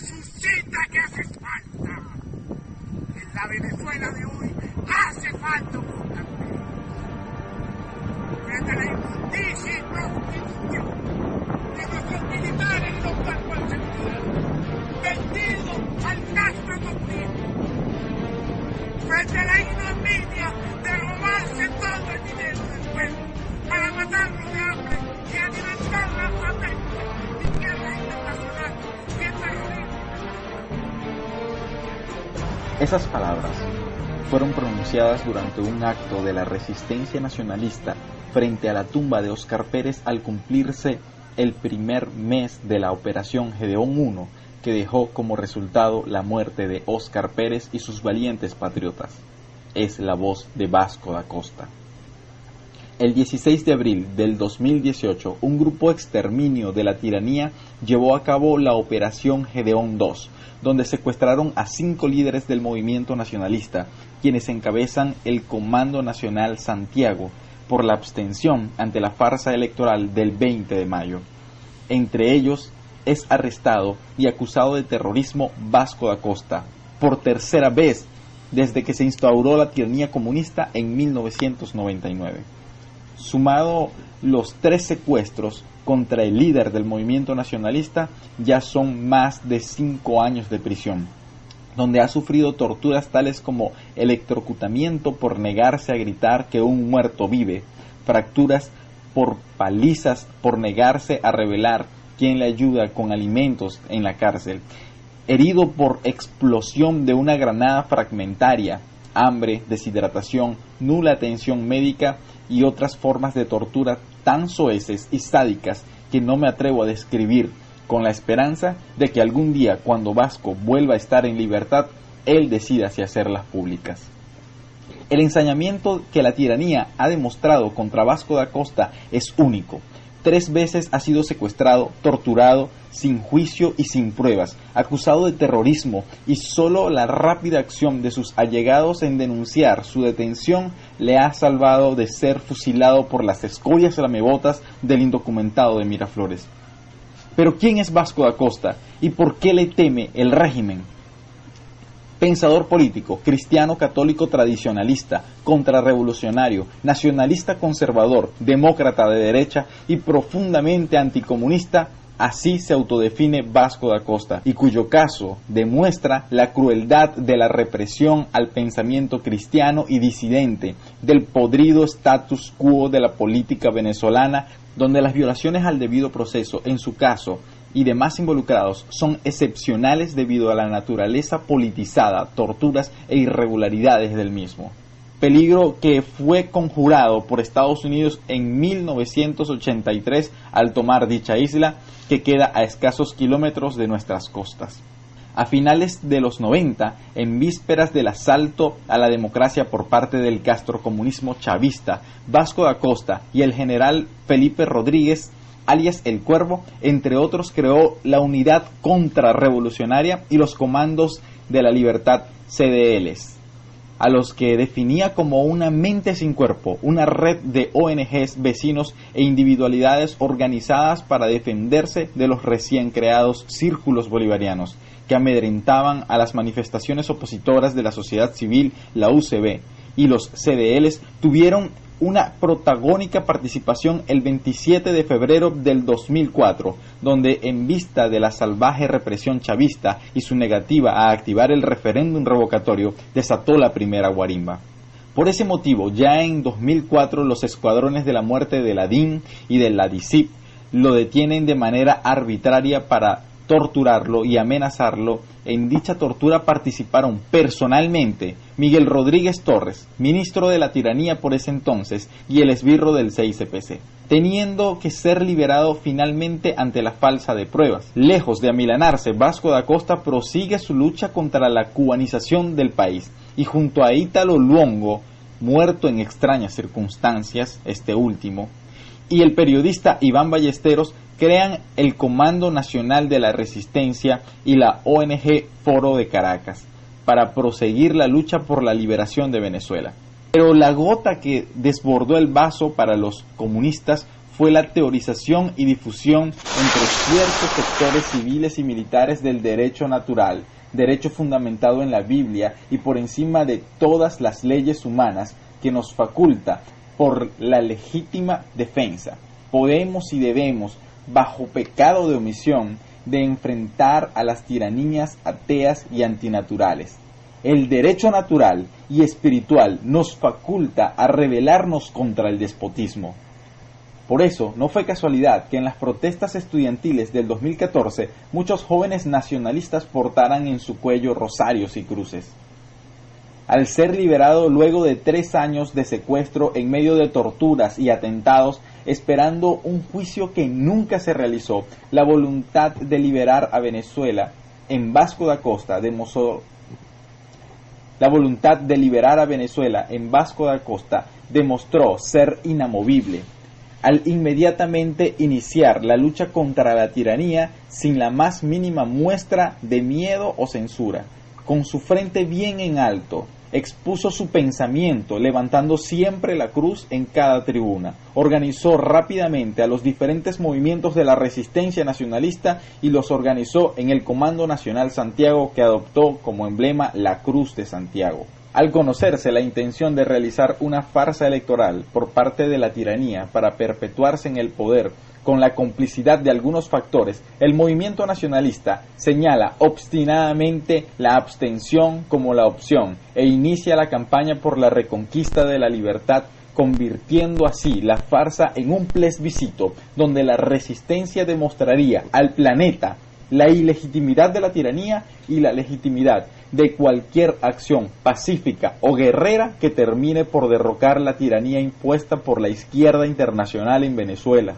resucita que hace falta. En la Venezuela de hoy hace falta un Oscar Pérez. Frente a la injusticia y prostitución de nuestros militares y los cuerpos de seguridad, vendidos al narcocomunismo. Frente a la ignominia de robarse todo el dinero del pueblo para matarlo de hambre y alimentar la mente y guerra internacional y el terrorismo. Esas palabras fueron pronunciadas durante un acto de la resistencia nacionalista frente a la tumba de Óscar Pérez al cumplirse el primer mes de la Operación Gedeón I, que dejó como resultado la muerte de Óscar Pérez y sus valientes patriotas. Es la voz de Vasco da Costa. El 16 de abril del 2018, un grupo exterminio de la tiranía llevó a cabo la Operación Gedeón II, donde secuestraron a 5 líderes del movimiento nacionalista, quienes encabezan el Comando Nacional Santiago, por la abstención ante la farsa electoral del 20 de mayo. Entre ellos es arrestado y acusado de terrorismo Vasco da Costa, por tercera vez desde que se instauró la tiranía comunista en 1999. Sumado los 3 secuestros contra el líder del movimiento nacionalista, ya son más de 5 años de prisión, donde ha sufrido torturas tales como electrocutamiento por negarse a gritar que un muerto vive, fracturas por palizas por negarse a revelar quién le ayuda con alimentos en la cárcel, herido por explosión de una granada fragmentaria, hambre, deshidratación, nula atención médica y otras formas de tortura tan soeces y sádicas que no me atrevo a describir, con la esperanza de que algún día, cuando Vasco vuelva a estar en libertad, él decida si hacerlas públicas. El ensañamiento que la tiranía ha demostrado contra Vasco da Costa es único. 3 veces ha sido secuestrado, torturado, sin juicio y sin pruebas, acusado de terrorismo, y solo la rápida acción de sus allegados en denunciar su detención le ha salvado de ser fusilado por las escobias lamebotas del indocumentado de Miraflores. Pero ¿quién es Vasco da Costa y por qué le teme el régimen? Pensador político, cristiano católico tradicionalista, contrarrevolucionario, nacionalista conservador, demócrata de derecha y profundamente anticomunista, así se autodefine Vasco da Costa, y cuyo caso demuestra la crueldad de la represión al pensamiento cristiano y disidente, del podrido status quo de la política venezolana, donde las violaciones al debido proceso, en su caso, y demás involucrados son excepcionales debido a la naturaleza politizada, torturas e irregularidades del mismo. Peligro que fue conjurado por Estados Unidos en 1983 al tomar dicha isla, que queda a escasos kilómetros de nuestras costas. A finales de los 90, en vísperas del asalto a la democracia por parte del castrocomunismo chavista, Vasco da Costa y el general Felipe Rodríguez, alias El Cuervo, entre otros, creó la Unidad Contrarrevolucionaria y los Comandos de la Libertad CDLs, a los que definía como una mente sin cuerpo, una red de ONGs, vecinos e individualidades organizadas para defenderse de los recién creados círculos bolivarianos, que amedrentaban a las manifestaciones opositoras de la sociedad civil, la UCB, y los CDLs tuvieron una protagónica participación el 27 de febrero del 2004, donde en vista de la salvaje represión chavista y su negativa a activar el referéndum revocatorio, desató la primera guarimba. Por ese motivo, ya en 2004 los escuadrones de la muerte de la DIN y de la DICIP lo detienen de manera arbitraria para torturarlo y amenazarlo. En dicha tortura participaron personalmente Miguel Rodríguez Torres, ministro de la tiranía por ese entonces, y el esbirro del CICPC, teniendo que ser liberado finalmente ante la falta de pruebas. Lejos de amilanarse, Vasco da Costa prosigue su lucha contra la cubanización del país, y junto a Ítalo Luongo, muerto en extrañas circunstancias, este último, y el periodista Iván Ballesteros, crean el Comando Nacional de la Resistencia y la ONG Foro de Caracas para proseguir la lucha por la liberación de Venezuela. Pero la gota que desbordó el vaso para los comunistas fue la teorización y difusión entre ciertos sectores civiles y militares del derecho natural, derecho fundamentado en la Biblia y por encima de todas las leyes humanas, que nos faculta, por la legítima defensa, podemos y debemos, bajo pecado de omisión, de enfrentar a las tiranías ateas y antinaturales. El derecho natural y espiritual nos faculta a rebelarnos contra el despotismo. Por eso, no fue casualidad que en las protestas estudiantiles del 2014 muchos jóvenes nacionalistas portaran en su cuello rosarios y cruces. Al ser liberado luego de 3 años de secuestro en medio de torturas y atentados, esperando un juicio que nunca se realizó, la voluntad de liberar a Venezuela en Vasco da Costa demostró ser inamovible, al inmediatamente iniciar la lucha contra la tiranía sin la más mínima muestra de miedo o censura. Con su frente bien en alto, expuso su pensamiento, levantando siempre la cruz en cada tribuna. Organizó rápidamente a los diferentes movimientos de la resistencia nacionalista y los organizó en el Comando Nacional Santiago, que adoptó como emblema la Cruz de Santiago. Al conocerse la intención de realizar una farsa electoral por parte de la tiranía para perpetuarse en el poder con la complicidad de algunos factores, el movimiento nacionalista señala obstinadamente la abstención como la opción e inicia la campaña por la reconquista de la libertad, convirtiendo así la farsa en un plebiscito donde la resistencia demostraría al planeta la ilegitimidad de la tiranía y la legitimidad de cualquier acción pacífica o guerrera que termine por derrocar la tiranía impuesta por la izquierda internacional en Venezuela.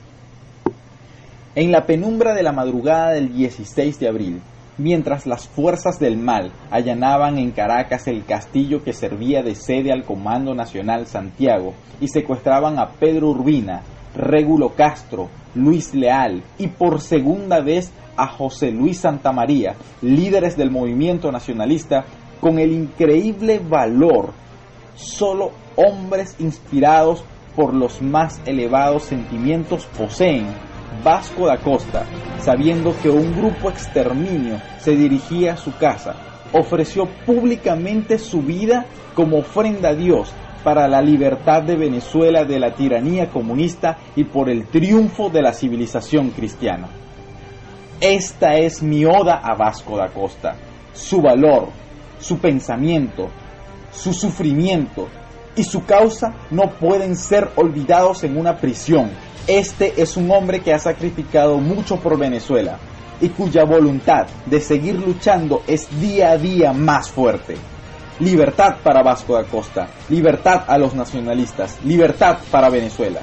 En la penumbra de la madrugada del 16 de abril, mientras las fuerzas del mal allanaban en Caracas el castillo que servía de sede al Comando Nacional Santiago y secuestraban a Pedro Urbina, Régulo Castro, Luis Leal y por segunda vez a José Luis Santamaría, líderes del movimiento nacionalista, con el increíble valor, solo hombres inspirados por los más elevados sentimientos poseen, Vasco da Costa, sabiendo que un grupo exterminio se dirigía a su casa, ofreció públicamente su vida como ofrenda a Dios para la libertad de Venezuela de la tiranía comunista y por el triunfo de la civilización cristiana. Esta es mi oda a Vasco da Costa. Su valor, su pensamiento, su sufrimiento y su causa no pueden ser olvidados en una prisión. Este es un hombre que ha sacrificado mucho por Venezuela y cuya voluntad de seguir luchando es día a día más fuerte. Libertad para Vasco da Costa, libertad a los nacionalistas, libertad para Venezuela.